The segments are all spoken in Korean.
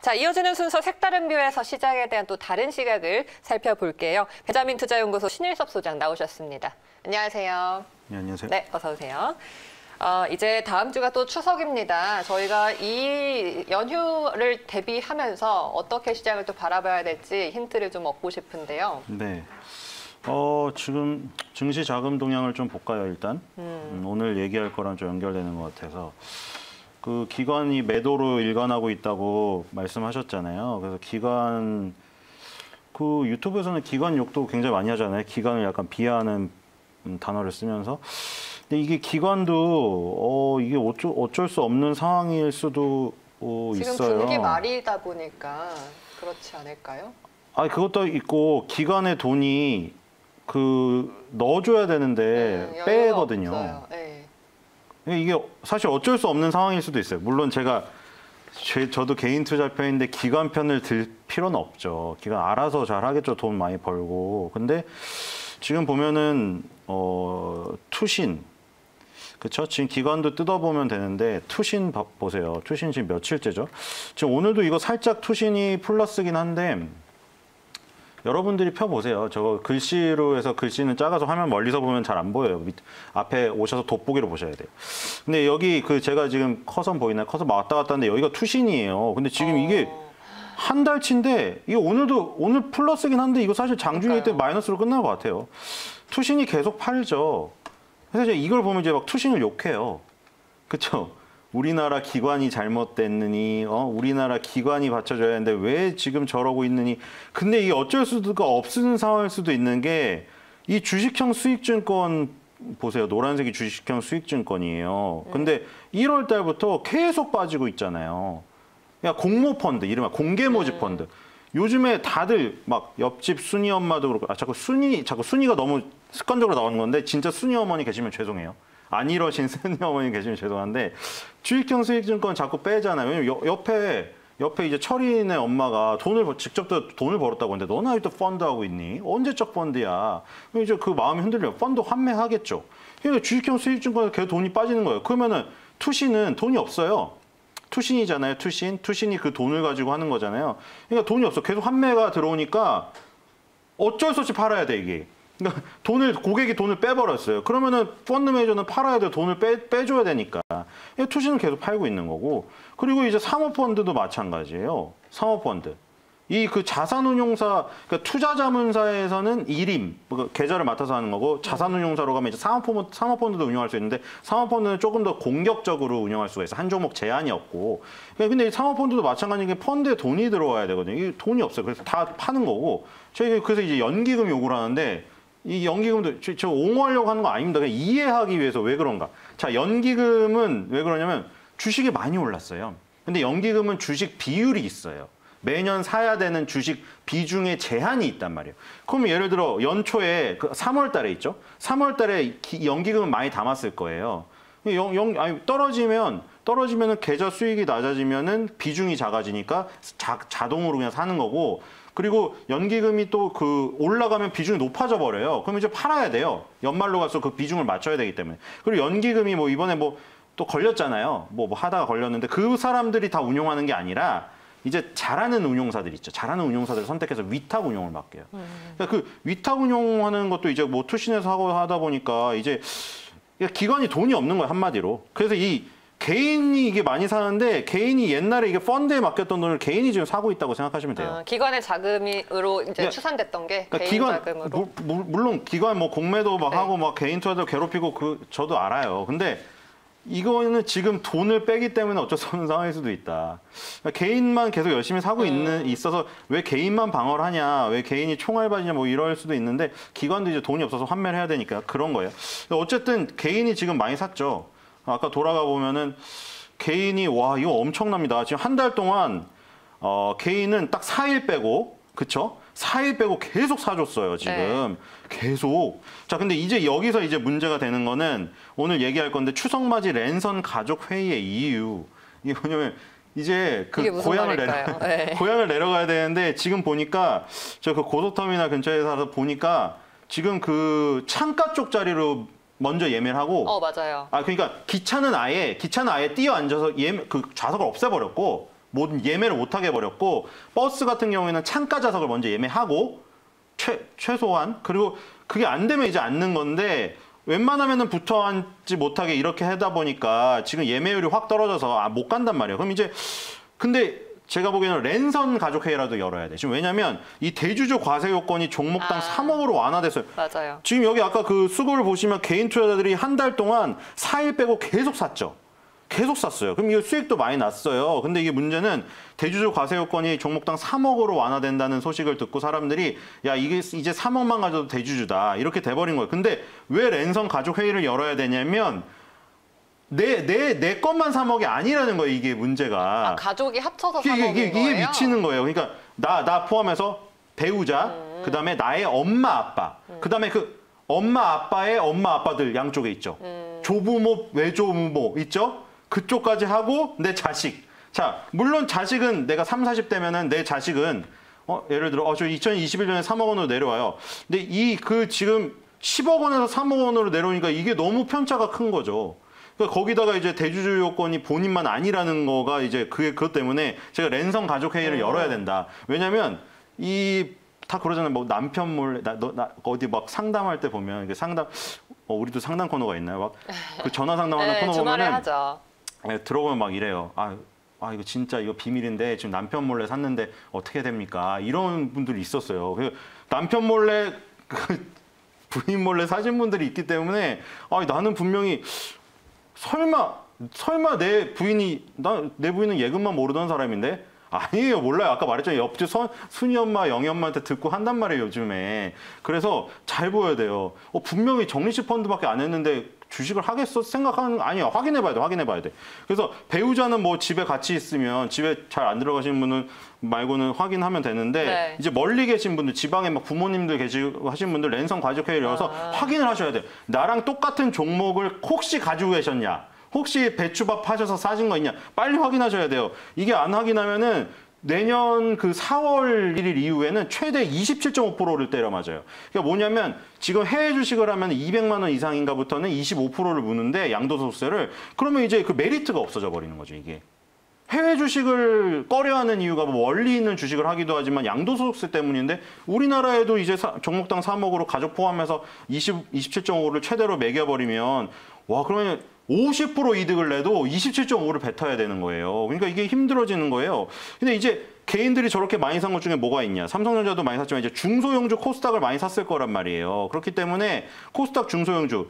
자, 이어지는 순서 색다른 뷰에서 시장에 대한 또 다른 시각을 살펴볼게요. 베자민 투자연구소 신일섭 소장 나오셨습니다. 안녕하세요. 네, 안녕하세요. 네, 어서 오세요. 이제 다음 주가 또 추석입니다. 저희가 이 연휴를 대비하면서 어떻게 시장을 또 바라봐야 될지 힌트를 좀 얻고 싶은데요. 네. 지금 증시 자금 동향을 좀 볼까요, 일단? 오늘 얘기할 거랑 좀 연결되는 것 같아서. 그 기관이 매도로 일관하고 있다고 말씀하셨잖아요. 그래서 기관, 그 유튜브에서는 기관 욕도 굉장히 많이 하잖아요. 기관을 약간 비하하는 단어를 쓰면서. 근데 이게 기관도 이게 어쩔 수 없는 상황일 수도 지금 있어요. 분기 말이다 보니까 그렇지 않을까요? 그것도 있고 기관의 돈이 넣어줘야 되는데 빼거든요. 네. 이게 사실 어쩔 수 없는 상황일 수도 있어요. 물론 저도 개인 투자편인데 기관 편을 들 필요는 없죠. 기관 알아서 잘 하겠죠. 돈 많이 벌고. 근데 지금 보면은 투신, 그렇죠? 지금 기관도 뜯어보면 되는데 투신 보세요. 투신 지금 며칠째죠? 지금 오늘도 이거 살짝 투신이 플러스긴 한데 여러분들이 펴보세요. 저거 글씨로 해서 글씨는 작아서 화면 멀리서 보면 잘 안 보여요. 앞에 오셔서 돋보기로 보셔야 돼요. 근데 여기 제가 지금 커서 보이나요? 커서 왔다 갔다 하는데 여기가 투신이에요. 근데 지금 이게 한 달치인데 이게 오늘 플러스긴 한데 이거 사실 장중일 때 마이너스로 끝날 것 같아요. 투신이 계속 팔죠. 그래서 이걸 보면 이제 막 투신을 욕해요. 그렇죠? 우리나라 기관이 잘못됐느니, 우리나라 기관이 받쳐줘야 하는데 왜 지금 저러고 있느니. 근데 이게 어쩔 수가 없는 상황일 수도 있는 게 이 주식형 수익증권 보세요. 노란색이 주식형 수익증권이에요. 근데 1월 달부터 계속 빠지고 있잖아요. 그러니까 공모펀드, 이른바 공개모집펀드. 요즘에 다들 막 옆집 순이 엄마도 그렇고, 자꾸 순이가 너무 습관적으로 나오는 건데 진짜 순이 어머니 계시면 죄송해요. 안 이러신 순이 어머니 계시면 죄송한데 주식형 수익증권 자꾸 빼잖아요. 왜냐면 옆에 이제 철인의 엄마가 직접 돈을 벌었다고 하는데 너는 아직도 펀드 하고 있니? 언제적 펀드야? 이제 그 마음이 흔들리면 펀드 환매하겠죠. 그러니까 주식형 수익증권에서 계속 돈이 빠지는 거예요. 그러면은 투신은 돈이 없어요. 투신이잖아요. 투신이 그 돈을 가지고 하는 거잖아요. 그러니까 돈이 없어. 계속 환매가 들어오니까 어쩔 수 없이 팔아야 돼, 이게. 그러니까 고객이 돈을 빼버렸어요. 그러면은 펀드 매니저는 팔아야 돼. 돈을 빼줘야 되니까. 투신은 계속 팔고 있는 거고. 그리고 이제 사모펀드도 마찬가지예요. 사모펀드. 자산운용사, 그러니까 투자자문사에서는 일임, 계좌를 맡아서 하는 거고, 자산운용사로 가면 이제 사모펀드도 운영할 수 있는데, 사모펀드는 조금 더 공격적으로 운영할 수가 있어요. 한 종목 제한이 없고. 근데 이 사모펀드도 마찬가지인 게 펀드에 돈이 들어와야 되거든요. 이 돈이 없어요. 그래서 다 파는 거고, 그래서 이제 연기금 요구를 하는데, 이 연기금도 저 옹호하려고 하는 거 아닙니다. 그냥 이해하기 위해서 왜 그런가. 자, 연기금은 왜 그러냐면 주식이 많이 올랐어요. 근데 연기금은 주식 비율이 있어요. 매년 사야 되는 주식 비중에 제한이 있단 말이에요. 그럼 예를 들어 연초에 3월 달에 있죠. 3월 달에 연기금은 많이 담았을 거예요. 떨어지면은 계좌 수익이 낮아지면은 비중이 작아지니까 자동으로 그냥 사는 거고, 그리고 연기금이 또 올라가면 비중이 높아져 버려요. 그럼 이제 팔아야 돼요. 연말로 가서 그 비중을 맞춰야 되기 때문에. 그리고 연기금이 이번에 또 걸렸잖아요. 하다가 걸렸는데 그 사람들이 다 운용하는 게 아니라 이제 잘하는 운용사들 있죠. 잘하는 운용사들을 선택해서 위탁 운용을 맡겨요. 그러니까 위탁 운용하는 것도 이제 투신해서 하다 보니까 이제 기관이 돈이 없는 거예요, 한마디로. 그래서 개인이 이게 많이 사는데 개인이 옛날에 이게 펀드에 맡겼던 돈을 개인이 지금 사고 있다고 생각하시면 돼요. 기관의 자금으로 이제 추산됐던 게 개인 자금으로. 물론 기관 공매도 하고 개인 투자도 괴롭히고 저도 알아요. 근데 이거는 지금 돈을 빼기 때문에 어쩔 수 없는 상황일 수도 있다. 그러니까 개인만 계속 열심히 사고 있어서 왜 개인만 방어를 하냐, 왜 개인이 총알받이냐 이럴 수도 있는데 기관도 이제 돈이 없어서 환매를 해야 되니까 그런 거예요. 어쨌든 개인이 지금 많이 샀죠. 아까 돌아가 보면은 개인이 이거 엄청납니다. 지금 한 달 동안 개인은 딱 4일 빼고, 그쵸? 4일 빼고 계속 사줬어요, 지금. 계속. 자, 근데 이제 여기서 이제 문제가 되는 거는 오늘 얘기할 건데 추석맞이 랜선 가족 회의의 이유. 이게 뭐냐면 이제 고향을 내려가야 되는데 지금 보니까 저 고속터미널 근처에 살아서 보니까 지금 창가 쪽 자리로 먼저 예매를 하고. 맞아요. 그러니까 기차는 아예 뛰어 앉아서 좌석을 없애버렸고 모든 예매를 못하게 해버렸고 버스 같은 경우에는 창가 좌석을 먼저 예매하고 최소한 그리고 그게 안 되면 이제 앉는 건데 웬만하면은 붙어 앉지 못하게 이렇게 하다 보니까 지금 예매율이 확 떨어져서 못 간단 말이에요. 그럼 이제 근데 제가 보기에는 랜선 가족회의라도 열어야 돼. 지금 왜냐면 이 대주주 과세 요건이 종목당 3억으로 완화됐어요. 맞아요. 지금 여기 아까 그 수급을 보시면 개인 투자자들이 한 달 동안 4일 빼고 계속 샀죠. 계속 샀어요. 그럼 이거 수익도 많이 났어요. 근데 이게 문제는 대주주 과세 요건이 종목당 3억으로 완화된다는 소식을 듣고 사람들이 야 이게 이제 3억만 가져도 대주주다 이렇게 돼버린 거예요. 근데 왜 랜선 가족 회의를 열어야 되냐면 내 것만 3억이 아니라는 거예요. 이게 문제가. 가족이 합쳐서 3억인 이게 거예요? 미치는 거예요. 그러니까 나 포함해서 배우자, 그다음에 나의 엄마 아빠, 그다음에 그 엄마 아빠의 엄마 아빠들 양쪽에 있죠. 조부모, 외조부모 있죠. 그쪽까지 하고 내 자식. 자, 물론 자식은 내가 30, 40대면은 내 자식은 예를 들어 저 2021년에 3억 원으로 내려와요. 근데 지금 10억 원에서 3억 원으로 내려오니까 이게 너무 편차가 큰 거죠. 그러니까 거기다가 이제 대주주 요건이 본인만 아니라는 거가 이제 그것 때문에 제가 랜선 가족 회의를 열어야 된다. 왜냐면 다 그러잖아요. 뭐 남편 몰래 어디 막 상담할 때 보면 이게 우리도 상담 코너가 있나요? 막 그 전화 상담하는 네, 코너 주말에 보면은 하죠. 들어보면 막 이래요. 이거 진짜 이거 비밀인데 지금 남편 몰래 샀는데 어떻게 됩니까? 이런 분들이 있었어요. 남편 몰래 부인 몰래 사신 분들이 있기 때문에 나는 분명히 설마 내 부인은 예금만 모르던 사람인데? 아니에요. 몰라요. 아까 말했잖아요. 옆집 순이 엄마, 영희 엄마한테 듣고 한단 말이에요. 요즘에. 그래서 잘 보여야 돼요. 분명히 적립식 펀드밖에 안 했는데 주식을 하겠어? 생각하는 아니야. 확인해봐야 돼. 그래서 배우자는 뭐 집에 같이 있으면 집에 잘 안 들어가시는 분은 말고는 확인하면 되는데 네. 이제 멀리 계신 분들, 지방에 막 부모님들 계시고 하신 분들 랜선 가족회의를 열어서 확인을 하셔야 돼요. 나랑 똑같은 종목을 혹시 가지고 계셨냐? 혹시 배추밥 하셔서 사신 거 있냐? 빨리 확인하셔야 돼요. 이게 안 확인하면은 내년 그 4월 1일 이후에는 최대 27.5%를 때려 맞아요. 그러니까 뭐냐면 지금 해외 주식을 하면 200만 원 이상인가부터는 25%를 무는데 양도소득세를 그러면 이제 그 메리트가 없어져 버리는 거죠, 이게. 해외 주식을 꺼려하는 이유가 뭐 원리 있는 주식을 하기도 하지만 양도소득세 때문인데 우리나라에도 이제 종목당 3억으로 가족 포함해서 27.5를 최대로 매겨버리면 와 그러면 50% 이득을 내도 27.5를 뱉어야 되는 거예요. 그러니까 이게 힘들어지는 거예요. 근데 이제 개인들이 저렇게 많이 산 것 중에 뭐가 있냐. 삼성전자도 많이 샀지만 이제 중소형주 코스닥을 많이 샀을 거란 말이에요. 그렇기 때문에 코스닥 중소형주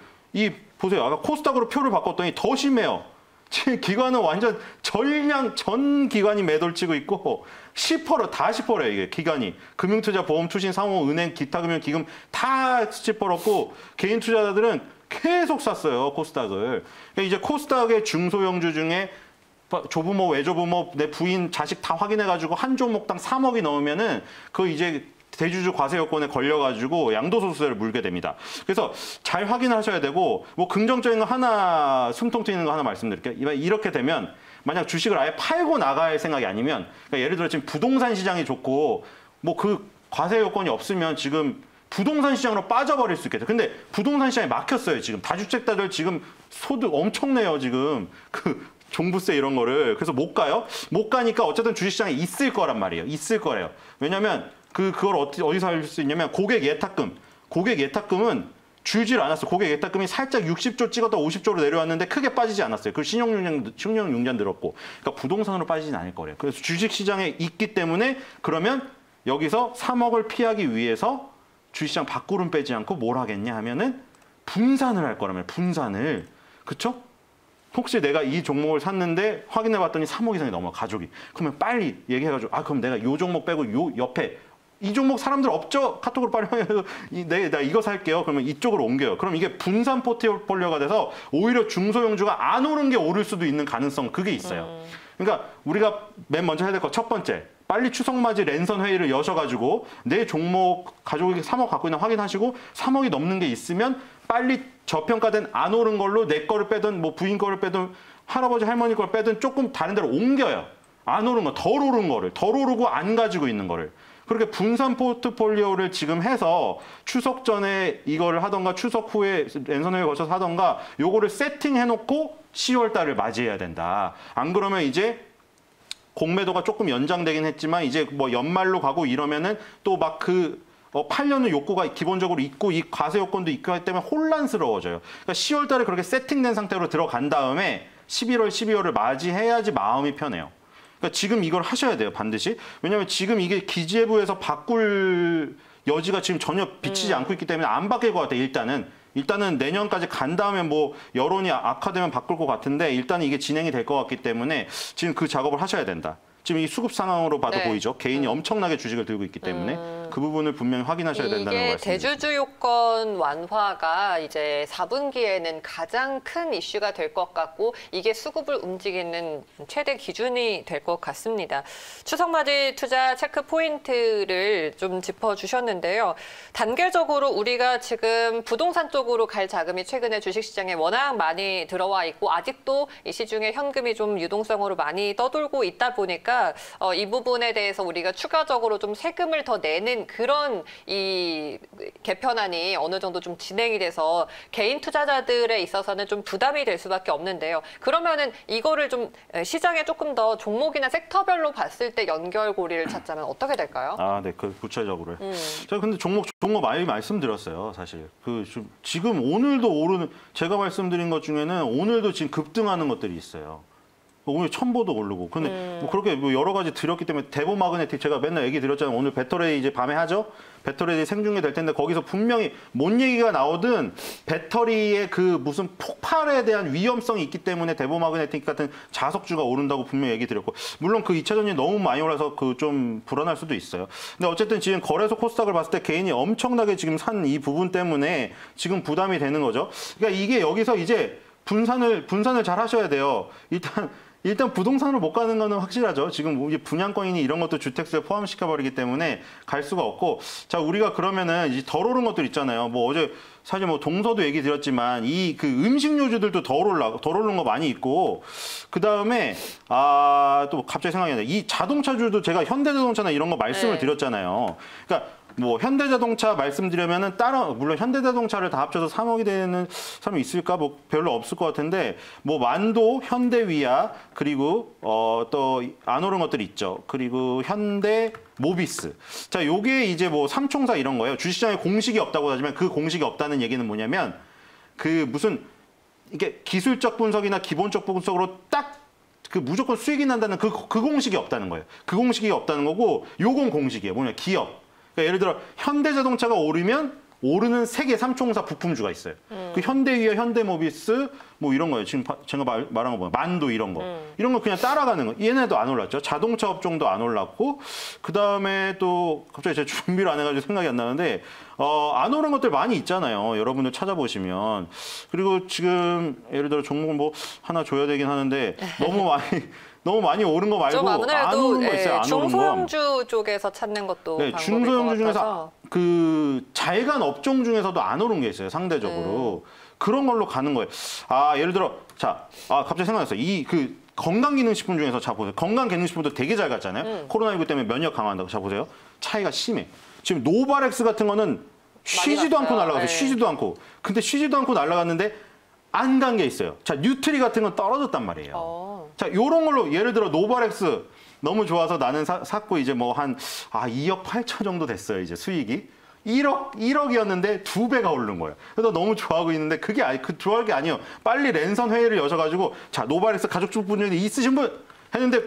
보세요. 아까 코스닥으로 표를 바꿨더니 더 심해요. 지금 기관은 완전 전 기관이 매도를 치고 있고 10%예요, 이게 기관이. 금융투자, 보험투신, 상호, 은행, 기타금융기금 다 10%고 개인 투자자들은 계속 샀어요, 코스닥을. 그러니까 이제 코스닥의 중소형주 중에 조부모, 외조부모, 내 부인, 자식 다 확인해가지고 한 종목당 3억이 넘으면은 그 이제 대주주 과세 요건에 걸려가지고 양도소득세를 물게 됩니다. 그래서 잘 확인하셔야 되고 뭐 긍정적인 거 하나 숨통 트이는 거 하나 말씀드릴게요. 이렇게 되면 만약 주식을 아예 팔고 나갈 생각이 아니면 그러니까 예를 들어 지금 부동산 시장이 좋고 뭐 그 과세 요건이 없으면 지금 부동산 시장으로 빠져버릴 수 있겠죠. 근데 부동산 시장이 막혔어요. 지금 다주택자들 지금 소득 엄청 내요. 지금 그 종부세 이런 거를. 그래서 못 가요. 못 가니까 어쨌든 주식시장에 있을 거란 말이에요. 있을 거래요. 왜냐면 그걸 어디서 할 수 있냐면 고객 예탁금은 줄질 않았어. 고객 예탁금이 살짝 60조 찍었다 50조로 내려왔는데 크게 빠지지 않았어요. 그 신용융자 늘었고. 그러니까 부동산으로 빠지진 않을 거래요. 그래서 주식시장에 있기 때문에 그러면 여기서 3억을 피하기 위해서 주식시장 밖으로는 빼지 않고 뭘 하겠냐 하면은 분산을 할 거라면 분산을. 그쵸? 혹시 내가 이 종목을 샀는데 확인해 봤더니 3억 이상이 넘어 가족이. 그러면 빨리 얘기해가지고 그럼 내가 요 종목 빼고 요 옆에 이 종목 사람들 없죠? 카톡으로 빨리 해서 나 이거 살게요. 그러면 이쪽으로 옮겨요. 그럼 이게 분산 포트폴리오가 돼서 오히려 중소형주가 안 오른 게 오를 수도 있는 가능성 그게 있어요. 그러니까 우리가 맨 먼저 해야 될 거 첫 번째. 빨리 추석맞이 랜선 회의를 여셔가지고 내 종목 가족이 3억 갖고 있나 확인하시고 3억이 넘는 게 있으면 빨리 저평가된 안 오른 걸로 내 거를 빼든 뭐 부인 거를 빼든 할아버지 할머니 거를 빼든 조금 다른 데로 옮겨요. 안 오른 거, 덜 오른 거를, 덜 오르고 안 가지고 있는 거를. 그렇게 분산 포트폴리오를 지금 해서 추석 전에 이거를 하던가 추석 후에 랜선 회의 거쳐서 하던가 요거를 세팅해놓고 10월 달을 맞이해야 된다. 안 그러면 이제 공매도가 조금 연장되긴 했지만 이제 뭐 연말로 가고 이러면은 또 막 팔려는 욕구가 기본적으로 있고 이 과세 요건도 있고 하기 때문에 혼란스러워져요. 그러니까 10월 달에 그렇게 세팅된 상태로 들어간 다음에 11월, 12월을 맞이해야지 마음이 편해요. 그러니까 지금 이걸 하셔야 돼요, 반드시. 왜냐하면 지금 이게 기재부에서 바꿀 여지가 지금 전혀 비치지 않고 있기 때문에 안 바뀔 것 같아요, 일단은 내년까지 간 다음에 뭐 여론이 악화되면 바꿀 것 같은데 일단 이게 진행이 될 것 같기 때문에 지금 그 작업을 하셔야 된다. 지금 이 수급 상황으로 봐도 네. 보이죠. 개인이 엄청나게 주식을 들고 있기 때문에 그 부분을 분명히 확인하셔야 된다는 이게 말씀입니다. 대주주 요건 완화가 이제 4분기에는 가장 큰 이슈가 될 것 같고 이게 수급을 움직이는 최대 기준이 될 것 같습니다. 추석맞이 투자 체크 포인트를 좀 짚어주셨는데요. 단계적으로 우리가 지금 부동산 쪽으로 갈 자금이 최근에 주식시장에 워낙 많이 들어와 있고 아직도 이 시중에 현금이 좀 유동성으로 많이 떠돌고 있다 보니까 이 부분에 대해서 우리가 추가적으로 좀 세금을 더 내는 그런 이 개편안이 어느 정도 좀 진행이 돼서 개인 투자자들에 있어서는 좀 부담이 될 수밖에 없는데요. 그러면은 이거를 좀 시장에 조금 더 종목이나 섹터별로 봤을 때 연결고리를 찾자면 어떻게 될까요? 아, 네, 그 구체적으로. 제가 근데 종목 많이 말씀드렸어요, 사실. 지금 오늘도 오르는 제가 말씀드린 것 중에는 오늘도 지금 급등하는 것들이 있어요. 오늘 첨보도 오르고. 근데 뭐 그렇게 뭐 여러 가지 드렸기 때문에 대보마그네틱 제가 맨날 얘기 드렸잖아요. 오늘 배터리 이제 밤에 하죠. 배터리 생중계 될 텐데 거기서 분명히 뭔 얘기가 나오든 배터리의 그 무슨 폭발에 대한 위험성이 있기 때문에 대보마그네틱 같은 자석주가 오른다고 분명히 얘기 드렸고 물론 그 2차 전지 너무 많이 올라서 좀 불안할 수도 있어요. 근데 어쨌든 지금 거래소 코스닥을 봤을 때 개인이 엄청나게 지금 산 이 부분 때문에 지금 부담이 되는 거죠. 그러니까 이게 여기서 이제 분산을 잘 하셔야 돼요. 일단 부동산으로 못 가는 거는 확실하죠. 지금 이제 분양권이니 이런 것도 주택수에 포함시켜버리기 때문에 갈 수가 없고. 자, 우리가 그러면은 이제 덜 오른 것들 있잖아요. 뭐 어제 사실 뭐 동서도 얘기 드렸지만 이 그 음식료주들도 덜 오른 거 많이 있고. 그 다음에 또 갑자기 생각이 나네. 이 자동차주도 제가 현대자동차나 이런 거 말씀을 드렸잖아요. 그러니까 뭐 현대자동차 말씀드리면은 물론 현대자동차를 다 합쳐서 3억이 되는 사람이 있을까? 뭐 별로 없을 것 같은데 뭐 만도, 현대위아 그리고 또 안 오른 것들이 있죠. 그리고 현대 모비스. 자, 요게 이제 뭐 삼총사 이런 거예요. 주식시장에 공식이 없다고 하지만 그 공식이 없다는 얘기는 뭐냐면 이게 기술적 분석이나 기본적 분석으로 딱 무조건 수익이 난다는 그 공식이 없다는 거예요. 그 공식이 없다는 거고 요건 공식이에요. 뭐냐, 기업. 그러니까 예를 들어 현대자동차가 오르면 오르는 세계 삼총사 부품주가 있어요. 그 현대위아, 현대모비스 뭐 이런 거예요. 지금 제가 말한 거 보면 만도 이런 거. 이런 거 그냥 따라가는 거. 얘네도 안 올랐죠. 자동차 업종도 안 올랐고 그다음에 또 갑자기 제가 준비를 안 해가지고 생각이 안 나는데 안 오른 것들 많이 있잖아요. 여러분들 찾아보시면. 그리고 지금 예를 들어 종목 뭐 하나 줘야 되긴 하는데 너무 많이 오른 거 말고 좀 안 아무래도 오른 거 있어요. 안 오른 거. 중소형주 쪽에서 찾는 것도 네, 방법일 중소형주 것 중에서 같아서. 자회관 업종 중에서도 안 오른 게 있어요. 상대적으로. 그런 걸로 가는 거예요. 예를 들어 갑자기 생각났어요. 건강기능식품 중에서 자 보세요. 건강기능식품도 되게 잘 갔잖아요. 코로나19 때문에 면역 강화한다고. 자 보세요. 차이가 심해. 지금 노바렉스 같은 거는 쉬지도 않고 날아갔어요. 네. 쉬지도 않고. 근데 쉬지도 않고 날아갔는데 안 간 게 있어요. 자, 뉴트리 같은 건 떨어졌단 말이에요. 자, 요런 걸로 예를 들어 노바렉스 너무 좋아서 나는 샀고 이제 뭐 2억 8천 정도 됐어요. 이제 수익이. 1억이었는데 2배가 오른 거예요. 그래서 너무 좋아하고 있는데 그게 좋아할 게 아니에요. 빨리 랜선 회의를 여셔가지고 자, 노바렉스 가족분 중에 있으신 분 했는데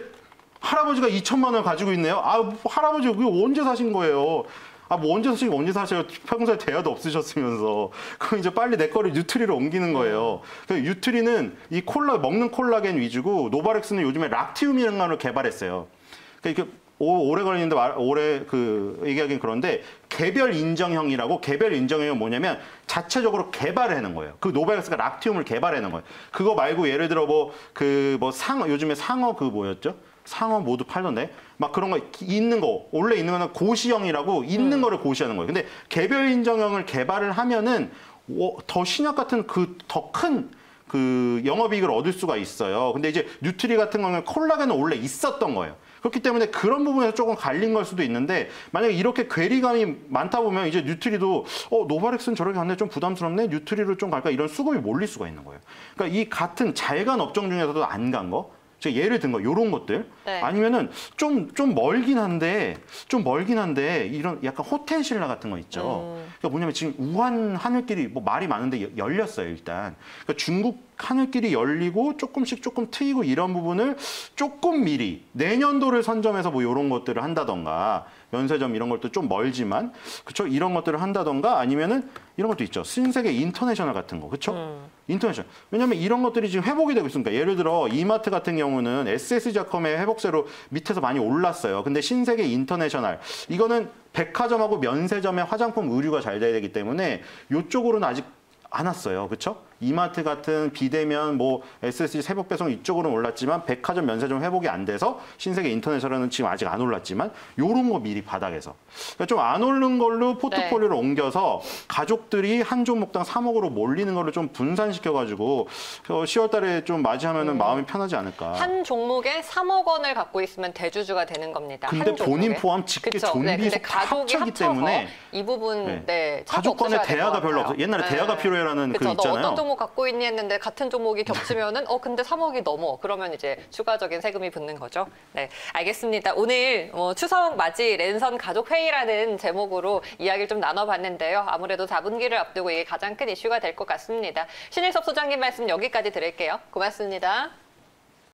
할아버지가 2천만 원 가지고 있네요. 할아버지 그거 언제 사신 거예요? 뭐 언제 사세요? 평소에 대화도 없으셨으면서. 그럼 이제 빨리 내 거를 뉴트리로 옮기는 거예요. 뉴트리는 이 먹는 콜라겐 위주고 노바렉스는 요즘에 락티움이라는 걸 개발했어요. 그러니까 오래 걸리는데 오래 얘기하긴 그런데 개별 인정형이라고. 개별 인정형은 뭐냐면 자체적으로 개발을 해놓은 거예요. 그 노바렉스가 락티움을 개발해놓은 거예요. 그거 말고 예를 들어 요즘에 상어 뭐였죠? 상어 모두 팔던데 막 그런 거 원래 있는 거는 고시형이라고 있는 거를 고시하는 거예요. 근데 개별 인정형을 개발을 하면은 더 신약 같은 더 큰 영업이익을 얻을 수가 있어요. 근데 이제 뉴트리 같은 경우는 콜라겐은 원래 있었던 거예요. 그렇기 때문에 그런 부분에서 조금 갈린 걸 수도 있는데 만약에 이렇게 괴리감이 많다 보면 이제 뉴트리도 노바렉스는 저렇게 갔네 좀 부담스럽네 뉴트리로 좀 갈까 이런 수급이 몰릴 수가 있는 거예요. 그러니까 이 같은 자회관 업종 중에서도 안 간 거 제가 예를 든 거 요런 것들 네. 아니면은 좀 멀긴 한데 이런 약간 호텔 신라 같은 거 있죠. 그러니까 뭐냐면 지금 우한 하늘길이 뭐 말이 많은데 열렸어요 일단. 그러니까 중국 하늘길이 열리고 조금 트이고 이런 부분을 조금 미리 내년도를 선점해서 뭐 이런 것들을 한다던가 면세점 이런 것도 좀 멀지만 그쵸 이런 것들을 한다던가 아니면은 이런 것도 있죠 신세계 인터내셔널 같은 거 그쵸 인터내셔널 왜냐면 이런 것들이 지금 회복이 되고 있으니까 예를 들어 이마트 같은 경우는 SSG닷컴의 회복세로 밑에서 많이 올랐어요 근데 신세계 인터내셔널 이거는 백화점하고 면세점의 화장품 의류가 잘 돼야 되기 때문에 이쪽으로는 아직 안 왔어요. 그렇죠? 이마트 같은 비대면 뭐 SSG 새벽 배송 이쪽으로는 올랐지만 백화점 면세점 회복이 안 돼서 신세계 인터내셔널은 지금 아직 안 올랐지만 요런 거 미리 바닥에서 그러니까 좀 안 오른 걸로 포트폴리오를 옮겨서 가족들이 한 종목당 3억으로 몰리는 걸로 좀 분산시켜 가지고 10월 달에 좀 맞이하면은 마음이 편하지 않을까. 한 종목에 3억 원을 갖고 있으면 대주주가 되는 겁니다. 근데 한 본인 종목에. 포함 직계 그쵸? 좀비 근데 속 가족이 합쳐기 합쳐서 때문에 이 부분 참고 가족 간의 없으셔야 될것 대화가 별로 같아요. 없어요. 옛날에 대화가 필요해라는 그 그쵸? 너 있잖아요. 어떤 종목 갖고 있니 했는데 같은 종목이 겹치면은 근데 3억이 넘어. 그러면 이제 추가적인 세금이 붙는 거죠. 네, 알겠습니다. 오늘 추석 맞이 랜선 가족 회의라는 제목으로 이야기를 좀 나눠봤는데요. 아무래도 4분기를 앞두고 이게 가장 큰 이슈가 될 것 같습니다. 신일섭 소장님 말씀 여기까지 드릴게요. 고맙습니다.